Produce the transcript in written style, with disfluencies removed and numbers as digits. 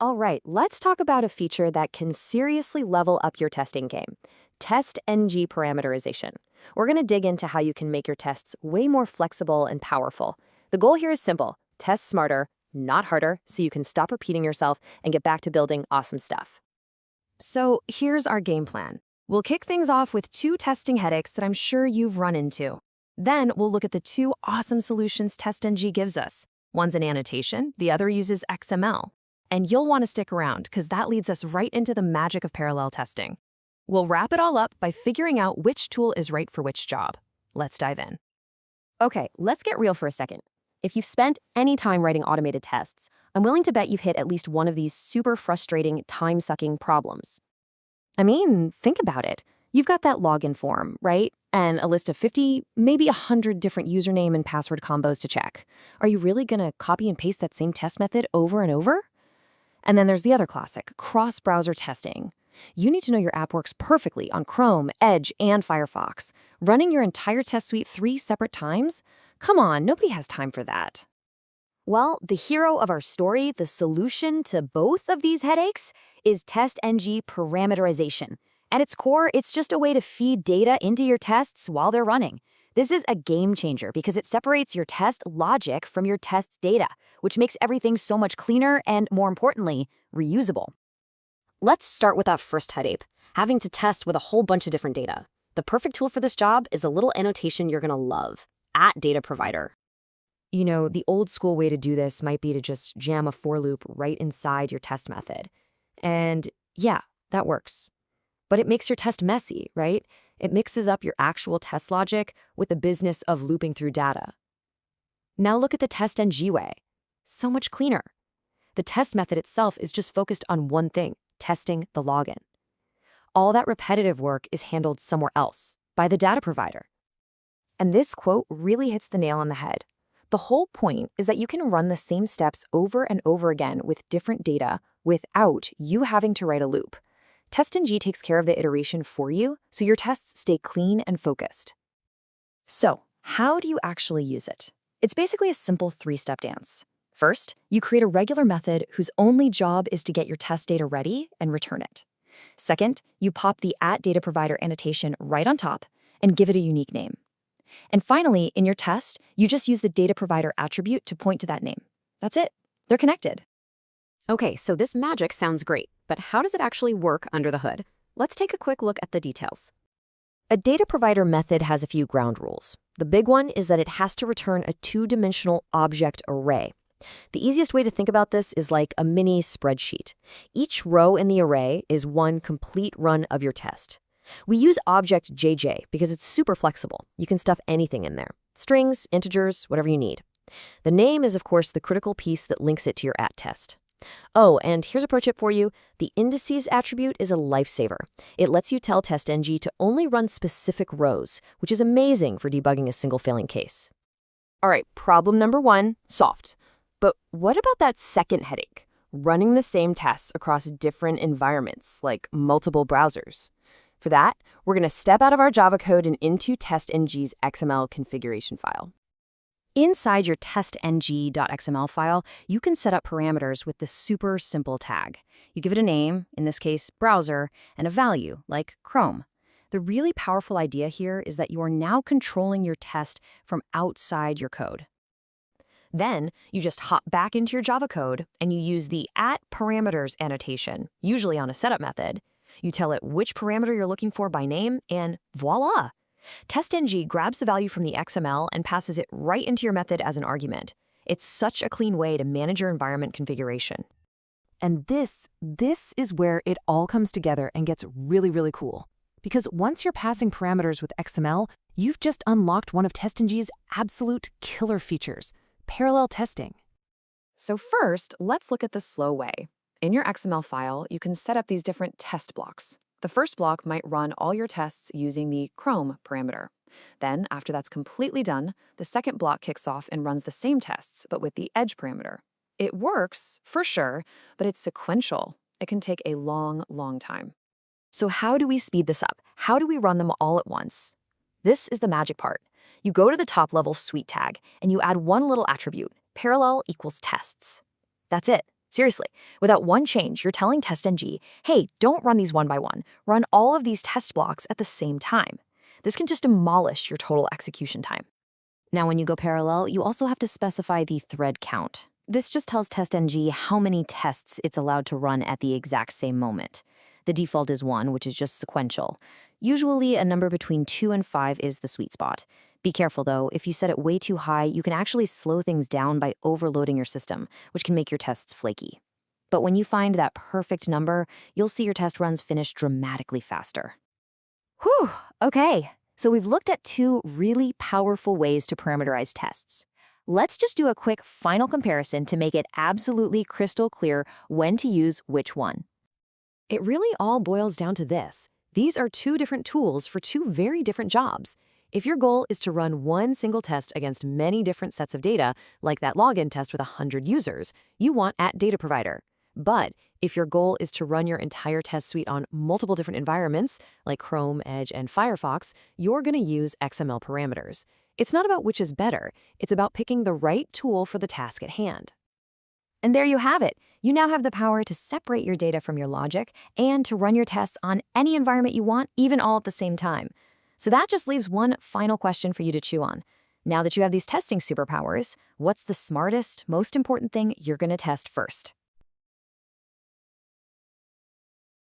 All right, let's talk about a feature that can seriously level up your testing game. TestNG parameterization. We're going to dig into how you can make your tests way more flexible and powerful. The goal here is simple. Test smarter, not harder, so you can stop repeating yourself and get back to building awesome stuff. So here's our game plan. We'll kick things off with two testing headaches that I'm sure you've run into. Then we'll look at the two awesome solutions TestNG gives us. One's an annotation, the other uses XML. And you'll want to stick around because that leads us right into the magic of parallel testing. We'll wrap it all up by figuring out which tool is right for which job. Let's dive in. Okay, let's get real for a second. If you've spent any time writing automated tests, I'm willing to bet you've hit at least one of these super frustrating, time-sucking problems. I mean, think about it. You've got that login form, right? And a list of 50, maybe 100 different username and password combos to check. Are you really going to copy and paste that same test method over and over? And then there's the other classic, cross-browser testing. You need to know your app works perfectly on Chrome, Edge, and Firefox. Running your entire test suite 3 separate times? Come on, nobody has time for that. Well, the hero of our story, the solution to both of these headaches, is TestNG parameterization. At its core, it's just a way to feed data into your tests while they're running. This is a game changer because it separates your test logic from your test data, which makes everything so much cleaner and, more importantly, reusable. Let's start with that first headache, having to test with a whole bunch of different data. The perfect tool for this job is a little annotation you're going to love, @DataProvider. You know, the old school way to do this might be to just jam a for loop right inside your test method. And yeah, that works. But it makes your test messy, right? It mixes up your actual test logic with the business of looping through data. Now look at the TestNG way. So much cleaner. The test method itself is just focused on one thing, testing the login. All that repetitive work is handled somewhere else, by the data provider. And this quote really hits the nail on the head. The whole point is that you can run the same steps over and over again with different data without you having to write a loop. TestNG takes care of the iteration for you, so your tests stay clean and focused. So, how do you actually use it? It's basically a simple 3-step dance. First, you create a regular method whose only job is to get your test data ready and return it. Second, you pop the @DataProvider annotation right on top and give it a unique name. And finally, in your test, you just use the data provider attribute to point to that name. That's it. They're connected. Okay, so this magic sounds great, but how does it actually work under the hood? Let's take a quick look at the details. A data provider method has a few ground rules. The big one is that it has to return a 2-dimensional object array. The easiest way to think about this is like a mini spreadsheet. Each row in the array is one complete run of your test. We use object JJ because it's super flexible. You can stuff anything in there. Strings, integers, whatever you need. The name is, of course, the critical piece that links it to your @test. Oh, and here's a pro tip for you. The indices attribute is a lifesaver. It lets you tell TestNG to only run specific rows, which is amazing for debugging a single failing case. All right, problem number 1, solved. But what about that second headache? Running the same tests across different environments, like multiple browsers. For that, we're going to step out of our Java code and into TestNG's XML configuration file. Inside your testng.xml file, you can set up parameters with this super simple tag. You give it a name, in this case, browser, and a value, like Chrome. The really powerful idea here is that you are now controlling your test from outside your code. Then, you just hop back into your Java code, and you use the @parameters annotation, usually on a setup method. You tell it which parameter you're looking for by name, and voila! TestNG grabs the value from the XML and passes it right into your method as an argument. It's such a clean way to manage your environment configuration. And this is where it all comes together and gets really, really cool. Because once you're passing parameters with XML, you've just unlocked one of TestNG's absolute killer features, parallel testing. So first, let's look at the slow way. In your XML file, you can set up these different test blocks. The first block might run all your tests using the Chrome parameter. Then, after that's completely done, the second block kicks off and runs the same tests, but with the Edge parameter. It works, for sure, but it's sequential. It can take a long, long time. So how do we speed this up? How do we run them all at once? This is the magic part. You go to the top-level suite tag, and you add one little attribute, parallel equals tests. That's it. Seriously, without one change, you're telling TestNG, hey, don't run these one by one. Run all of these test blocks at the same time. This can just demolish your total execution time. Now, when you go parallel, you also have to specify the thread count. This just tells TestNG how many tests it's allowed to run at the exact same moment. The default is 1, which is just sequential. Usually, a number between 2 and 5 is the sweet spot. Be careful, though. If you set it way too high, you can actually slow things down by overloading your system, which can make your tests flaky. But when you find that perfect number, you'll see your test runs finish dramatically faster. Whew, okay. So we've looked at 2 really powerful ways to parameterize tests. Let's just do a quick final comparison to make it absolutely crystal clear when to use which one. It really all boils down to this. These are 2 different tools for 2 very different jobs. If your goal is to run one single test against many different sets of data, like that login test with 100 users, you want @DataProvider. But if your goal is to run your entire test suite on multiple different environments, like Chrome, Edge, and Firefox, you're going to use XML parameters. It's not about which is better. It's about picking the right tool for the task at hand. And there you have it. You now have the power to separate your data from your logic and to run your tests on any environment you want, even all at the same time. So that just leaves one final question for you to chew on. Now that you have these testing superpowers, what's the smartest, most important thing you're going to test first?